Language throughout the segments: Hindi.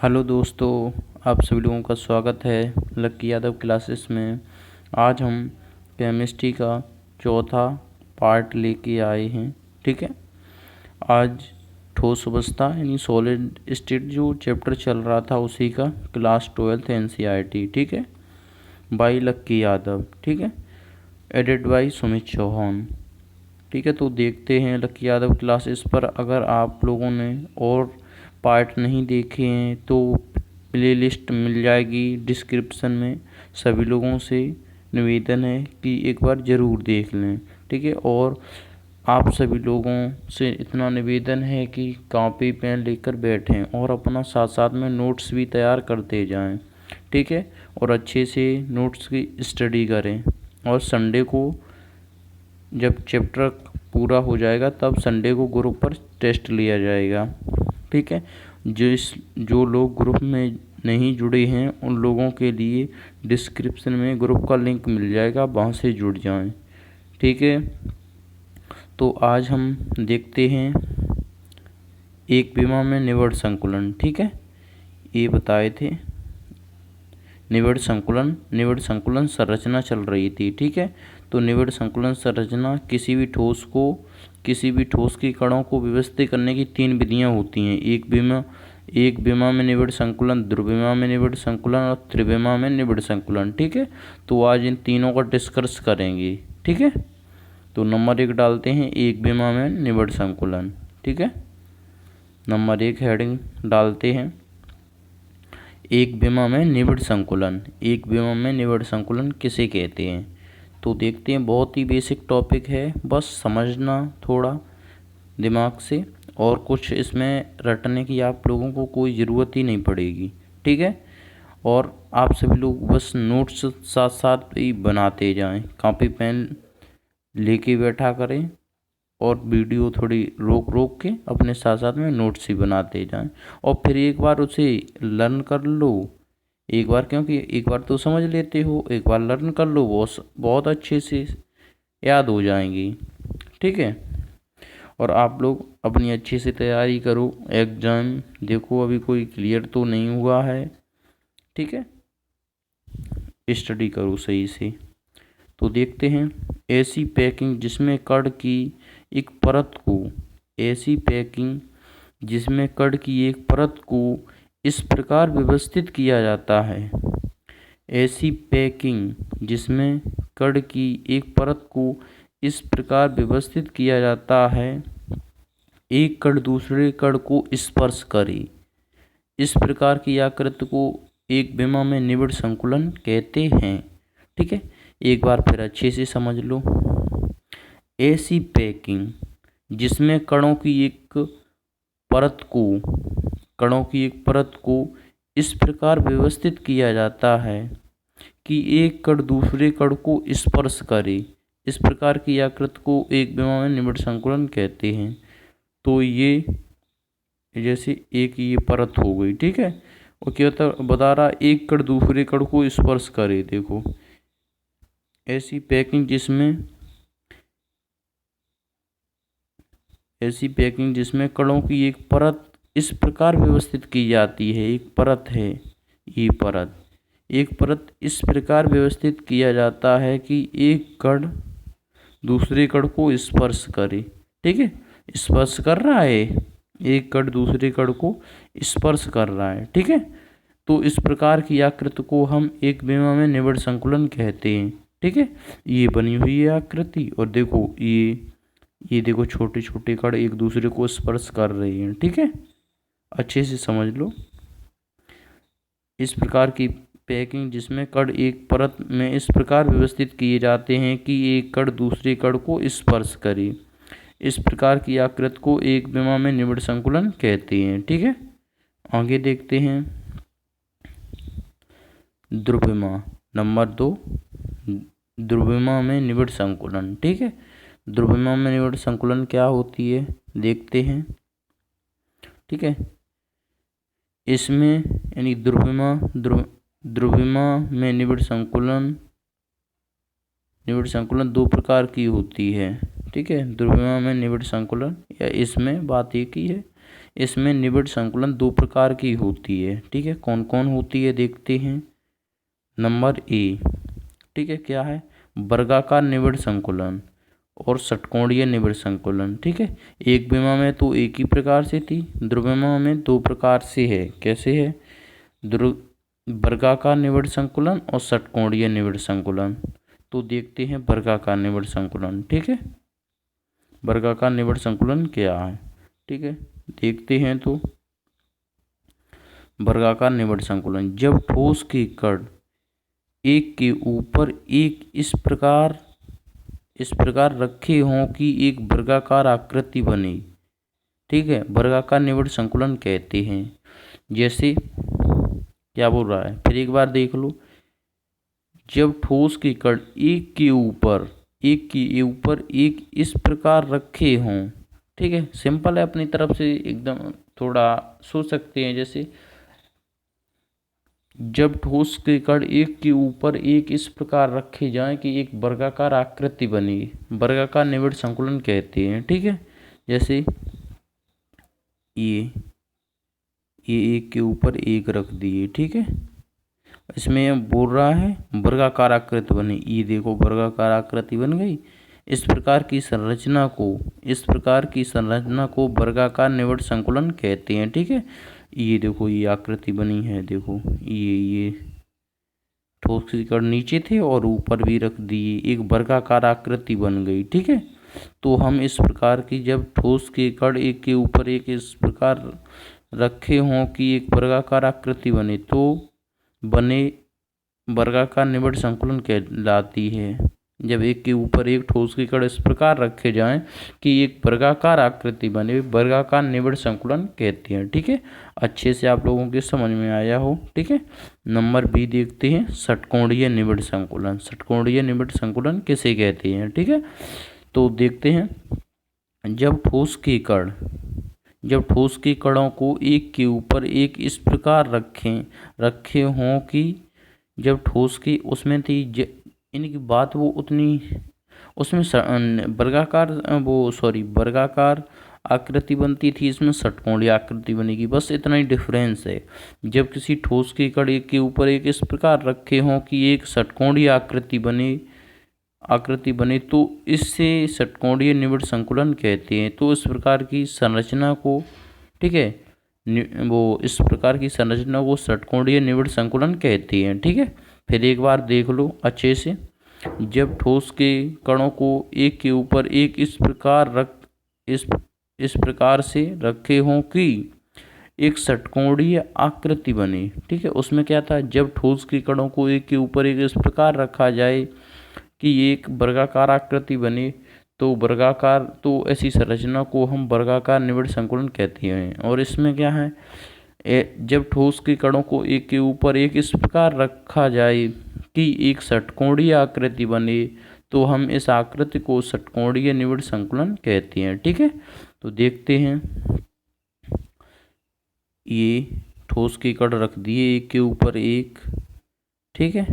हेलो दोस्तों, आप सभी लोगों का स्वागत है लक्की यादव क्लासेस में। आज हम केमिस्ट्री का चौथा पार्ट लेके आए हैं। ठीक है, आज ठोस अवस्था यानी सॉलिड स्टेट जो चैप्टर चल रहा था उसी का क्लास 12th NCERT। ठीक है, बाई लक्की यादव। ठीक है, एडिट बाई सुमित चौहान। ठीक है, तो देखते हैं लक्की यादव क्लासेस पर। अगर आप लोगों ने और पार्ट नहीं देखे हैं तो प्लेलिस्ट मिल जाएगी डिस्क्रिप्शन में। सभी लोगों से निवेदन है कि एक बार ज़रूर देख लें। ठीक है, और आप सभी लोगों से इतना निवेदन है कि कॉपी पेन लेकर बैठें और अपना साथ साथ में नोट्स भी तैयार करते जाएं। ठीक है, और अच्छे से नोट्स की स्टडी करें। और संडे को जब चैप्टर पूरा हो जाएगा तब संडे को ग्रुप पर टेस्ट लिया जाएगा। ठीक है, जो लोग ग्रुप में नहीं जुड़े हैं उन लोगों के लिए डिस्क्रिप्शन में ग्रुप का लिंक मिल जाएगा, वहाँ से जुड़ जाएं। ठीक है, तो आज हम देखते हैं एक विमा में निबड़ संकुलन। ठीक है, ये बताए थे निबड़ संकुलन संरचना चल रही थी। ठीक है, तो निबड़ संकुलन संरचना किसी भी ठोस के कणों को व्यवस्थित करने की 3 विधियां होती हैं। एक विमा में निबड़ संकुलन, द्विविमा में निबड़ संकुलन और त्रिविमा में निबड़ संकुलन। ठीक है, तो आज इन तीनों का डिस्कस करेंगे। ठीक है, तो नंबर 1 डालते हैं एक विमा में निबड़ संकुलन। ठीक है, नंबर 1 हेडिंग डालते हैं एक विमा में निबड़ संकुलन। एक विमा में निबड़ संकुलन किसे कहते हैं? तो देखते हैं, बहुत ही बेसिक टॉपिक है, बस समझना थोड़ा दिमाग से, और कुछ इसमें रटने की आप लोगों को कोई ज़रूरत ही नहीं पड़ेगी। ठीक है, और आप सभी लोग बस नोट्स साथ साथ ही बनाते जाएं, कॉपी पेन लेके बैठा करें और वीडियो थोड़ी रोक रोक के अपने साथ साथ में नोट्स ही बनाते जाएं। और फिर एक बार उसे लर्न कर लो, एक बार, क्योंकि एक बार तो समझ लेते हो, एक बार लर्न कर लो, बहुत अच्छे से याद हो जाएंगी। ठीक है, और आप लोग अपनी अच्छे से तैयारी करो। एग्ज़ाम देखो अभी कोई क्लियर तो नहीं हुआ है। ठीक है, स्टडी करो सही से। तो देखते हैं ऐसी पैकिंग जिसमें कण की एक परत को इस प्रकार व्यवस्थित किया जाता है। ऐसी पैकिंग जिसमें कण की एक परत को इस प्रकार व्यवस्थित किया जाता है एक कण दूसरे कण को स्पर्श करे। इस प्रकार की आकृति को एक विमा में निबड़ संकुलन कहते हैं। ठीक है, एक बार फिर अच्छे से समझ लो। ऐसी पैकिंग जिसमें कणों की एक परत को इस प्रकार व्यवस्थित किया जाता है कि एक कण दूसरे कण को स्पर्श करे। इस प्रकार की आकृति को एक विमा में निबड़ संकुलन कहते हैं। तो ये जैसे एक ये परत हो गई। ठीक है, और क्या बता रहा, एक कण दूसरे कण को स्पर्श करे। देखो, ऐसी पैकिंग जिसमें कणों की एक परत इस प्रकार व्यवस्थित की जाती है। एक परत है, ये परत इस प्रकार व्यवस्थित किया जाता है कि एक कण दूसरे कण को स्पर्श करे। ठीक है, स्पर्श कर रहा है, एक कण दूसरे कण को स्पर्श कर रहा है। ठीक है, तो इस प्रकार की आकृति को हम एक विमा में निबड़ संकुलन कहते हैं। ठीक है, ये बनी हुई है आकृति, और देखो ये देखो छोटे छोटे कण एक दूसरे को स्पर्श कर रहे हैं। ठीक है, अच्छे से समझ लो। इस प्रकार की पैकिंग जिसमें कण एक परत में इस प्रकार व्यवस्थित किए जाते हैं कि एक कण दूसरे कण को स्पर्श करे। इस प्रकार की आकृति को एक विमा में निबड़ संकुलन कहते हैं। ठीक है, आगे देखते हैं द्विविमा। नंबर 2 द्विविमा में निबड़ संकुलन। ठीक है, द्विविमा में निबड़ संकुलन क्या होती है देखते हैं। ठीक है, इसमें यानी द्विविमा में निबड़ संकुलन 2 प्रकार की होती है। ठीक है, द्विविमा में निबड़ संकुलन, या इसमें बात एक ही है, इसमें निबिड़ संकुलन दो प्रकार की होती है, ठीक है। कौन कौन होती है देखते हैं। नंबर ए, ठीक है, क्या है, वर्गाकार निबिड़ संकुलन और षटकोणीय निबिड़ संकुलन, ठीक है। एक विमा में तो एक ही प्रकार से थी, द्विविमा में दो प्रकार से है। कैसे है, वर्गाकार निबिड़ संकुलन और षटकोणीय निबिड़ संकुलन। तो देखते हैं वर्गाकार निबिड़ संकुलन, ठीक है। वर्गाकार निबिड़ संकुलन क्या है, ठीक है, देखते हैं। तो वर्गाकार निबिड़ संकुलन, जब ठोस के कण एक के ऊपर एक इस प्रकार रखे हों कि एक वर्गाकार आकृति बने, ठीक है, वर्गाकार निबिड़ संकुलन कहते हैं। जैसे क्या बोल रहा है, फिर एक बार देख लो। जब ठोस के कण एक के ऊपर एक इस प्रकार रखे हों, ठीक है, सिंपल है, अपनी तरफ से एकदम थोड़ा सोच सकते हैं। जैसे जब ठोस के कण एक के ऊपर एक इस प्रकार रखे जाएं कि एक वर्गाकार आकृति बनी, वर्गाकार निबिड़ संकुलन कहते हैं, ठीक है। जैसे ये एक के ऊपर एक रख दिए, ठीक है, इसमें बोल रहा है वर्गाकार आकृति बनी। ये देखो वर्गाकार आकृति बन गई। इस प्रकार की संरचना को वर्गाकार निबिड़ संकुलन कहते हैं, ठीक है। ये देखो ये आकृति बनी है, देखो ये ठोस के कण नीचे थे और ऊपर भी रख दिए, एक वर्गाकार आकृति बन गई, ठीक है। तो हम इस प्रकार की, जब ठोस के कण एक के ऊपर एक इस प्रकार रखे हों कि एक वर्गाकार आकृति बने, तो वर्गाकार निबिड़ संकुलन कहलाती है। जब एक के ऊपर एक ठोस के कण इस प्रकार रखे जाएं कि एक वर्गाकार आकृति बने, वर्गाकार निबिड़ संकुलन कहते हैं, ठीक है। अच्छे से आप लोगों के समझ में आया हो, ठीक है। नंबर बी देखते हैं, षटकोणीय निबिड़ संकुलन। षटकोणीय निबिड़ संकुलन किसे कहते हैं, ठीक है। तो देखते हैं, जब ठोस के कणों को एक के ऊपर एक इस प्रकार रखे हों कि जब ठोस की उसमें थी इनकी बात वो उतनी उसमें वर्गाकार आकृति बनती थी, इसमें षटकोणीय आकृति बनेगी, बस इतना ही डिफरेंस है। जब किसी ठोस के कण एक के ऊपर एक इस प्रकार रखे हों कि एक षटकोणीय आकृति बने तो इससे षटकोणीय निबिड़ संकुलन कहते हैं। तो इस प्रकार की संरचना को, ठीक है, इस प्रकार की संरचना को षटकोणीय निबिड़ संकुलन कहते हैं, ठीक है। फिर एक बार देख लो अच्छे से। जब ठोस के कणों को एक के ऊपर एक इस प्रकार से रखे हों कि एक षटकोणीय आकृति बने, ठीक है। उसमें क्या था, जब ठोस के कणों को एक के ऊपर एक इस प्रकार रखा जाए कि एक वर्गाकार आकृति बने, तो ऐसी संरचना को हम वर्गाकार निबिड़ संकुलन कहते हैं। और इसमें क्या है, जब ठोस के कणों को एक के ऊपर एक इस प्रकार रखा जाए कि एक षटकोणीय आकृति बने, तो हम इस आकृति को षटकोणीय निबिड़ संकुलन कहते हैं, ठीक है। तो देखते हैं, ये ठोस के कण रख दिए एक के ऊपर एक, ठीक है,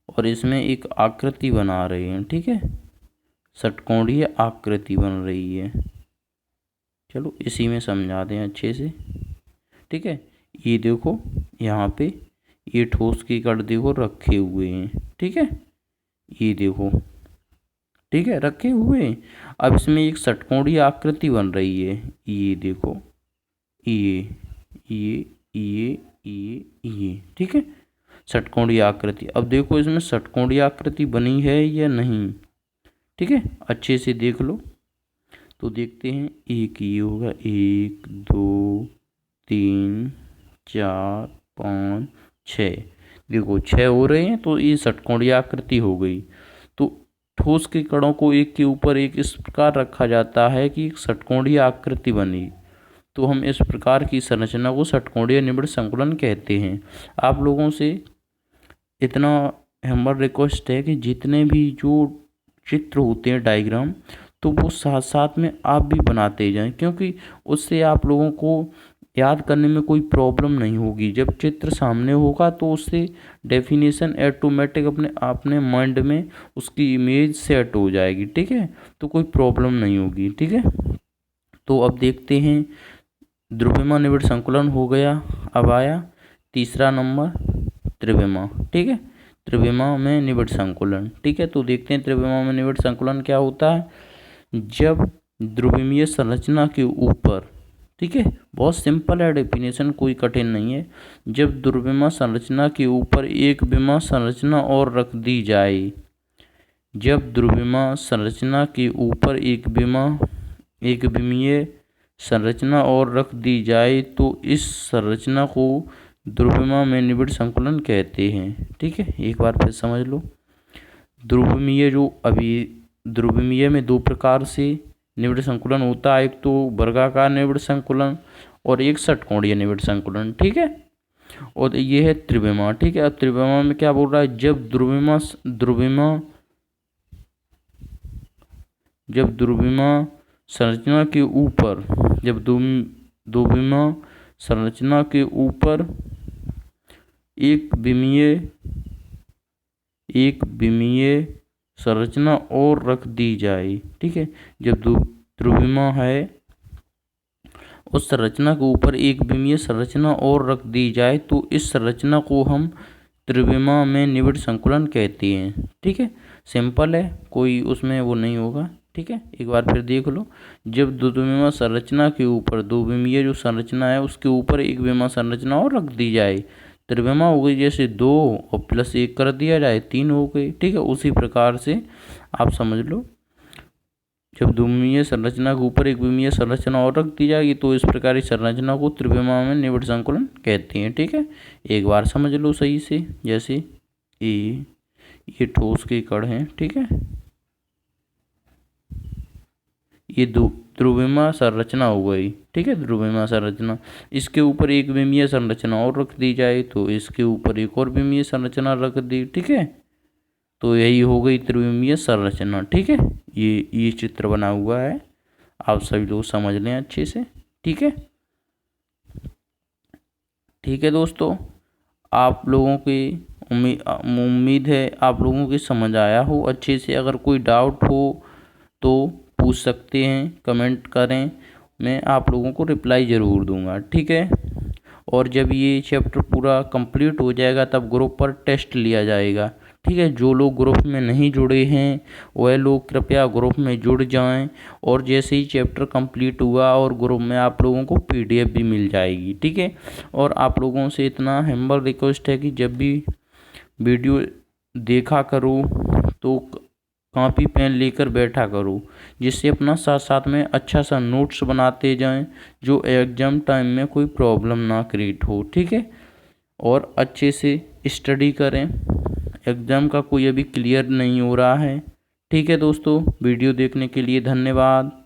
और इसमें एक आकृति बना रहे हैं, ठीक है, षटकोणीय आकृति बन रही है। चलो इसी में समझा दें अच्छे से, ठीक है। ये देखो यहाँ पे ये ठोस के कण देखो रखे हुए हैं, ठीक है, ये देखो, ठीक है, रखे हुए हैं। अब इसमें एक षटकोणीय आकृति बन रही है, ये देखो, ये, ठीक है, षटकोणीय आकृति। अब देखो इसमें षटकोणीय आकृति बनी है या नहीं, ठीक है, अच्छे से देख लो। तो देखते हैं, एक ये होगा, 1 2 3 4 5 6, देखो 6 हो रहे हैं, तो ये षटकोणीय आकृति हो गई। तो ठोस के कणों को एक के ऊपर एक इस प्रकार रखा जाता है कि एक षटकोणीय आकृति बनी, तो हम इस प्रकार की संरचना को षटकोणीय निबिड़ संकुलन कहते हैं। आप लोगों से इतना हमारा रिक्वेस्ट है कि जितने भी जो चित्र होते हैं, डायग्राम, तो वो साथ साथ में आप भी बनाते जाएं, क्योंकि उससे आप लोगों को याद करने में कोई प्रॉब्लम नहीं होगी। जब चित्र सामने होगा तो उससे डेफिनेशन ऑटोमेटिक अपने माइंड में उसकी इमेज सेट हो जाएगी, ठीक है, तो कोई प्रॉब्लम नहीं होगी, ठीक है। तो अब देखते हैं, द्रव्यमान निविड़ संकुलन हो गया। अब आया तीसरा नंबर त्रिविमा। ठीक है, त्रिविमा में निविड़ संकुलन। ठीक है, तो देखते हैं त्रिविमा में निविड़ संकुलन क्या होता है। जब द्रव्यमीय संरचना के ऊपर, ठीक है, बहुत सिंपल है डेफिनेशन, कोई कठिन नहीं है। जब द्रव्यमान संरचना के ऊपर एक विमा संरचना और रख दी जाए, जब द्रव्यमान संरचना के ऊपर एक विमीय संरचना और रख दी जाए तो इस संरचना को द्रव्यमान में निविड़ संकुलन कहते हैं। ठीक है, एक बार फिर समझ लो। द्रव्यमीय में दो प्रकार से निविड़ संकुलन होता है, एक तो वर्गाकार निविड़ संकुलन और एक षटकोणीय निविड़ संकुलन। ठीक है, और ये है त्रिविमा। ठीक है, अब त्रिविमा में क्या बोल रहा है, जब द्रव्यमान संरचना के ऊपर, जब द्रव्यमान संरचना के ऊपर एक विमीय संरचना और रख दी जाए। ठीक है, जब द्रव्यमान है उस संरचना के ऊपर एक विमीय संरचना और रख दी जाए तो इस संरचना को हम त्रिविमा में निविड़ संकुलन कहते हैं। ठीक है, सिंपल है, कोई उसमें वो नहीं होगा। ठीक है, एक बार फिर देख लो। जब द्रव्यमान संरचना के ऊपर, दो विमीय जो संरचना है उसके ऊपर एक विमा संरचना और रख दी जाए, त्रिविमा हो गई, जैसे 2 और +1 कर दिया जाए 3 हो गई। ठीक है, उसी प्रकार से आप समझ लो, जब द्विमीय संरचना के ऊपर एक विमीय संरचना और रख दी जाएगी तो इस प्रकार की संरचना को त्रिविमा में निविड़ संकुलन कहते हैं। ठीक है, एक बार समझ लो सही से। जैसे ये ठोस के कण हैं। ठीक है, ये द्रव्यमान संरचना हो गई। ठीक है, द्रव्यमान संरचना, इसके ऊपर एक विमीय संरचना और रख दी जाए तो इसके ऊपर एक और विमीय संरचना रख दी। ठीक है, तो यही हो गई त्रिविमीय संरचना। ठीक है, ये चित्र बना हुआ है, आप सभी लोग समझ लें अच्छे से। ठीक है, ठीक है दोस्तों, आप लोगों की उम्मीद है आप लोगों की समझ आया हो अच्छे से। अगर कोई डाउट हो तो पूछ सकते हैं, कमेंट करें, मैं आप लोगों को रिप्लाई ज़रूर दूंगा। ठीक है, और जब ये चैप्टर पूरा कंप्लीट हो जाएगा तब ग्रुप पर टेस्ट लिया जाएगा। ठीक है, जो लोग ग्रुप में नहीं जुड़े हैं वह लोग कृपया ग्रुप में जुड़ जाएं, और जैसे ही चैप्टर कंप्लीट हुआ और ग्रुप में आप लोगों को PDF भी मिल जाएगी। ठीक है, और आप लोगों से इतना हम्बल रिक्वेस्ट है कि जब भी वीडियो देखा करो तो कॉपी पेन लेकर बैठा करो, जिससे अपना साथ साथ में अच्छा सा नोट्स बनाते जाएं, जो एग्ज़ाम टाइम में कोई प्रॉब्लम ना क्रिएट हो। ठीक है, और अच्छे से स्टडी करें, एग्ज़ाम का कोई अभी क्लियर नहीं हो रहा है। ठीक है दोस्तों, वीडियो देखने के लिए धन्यवाद।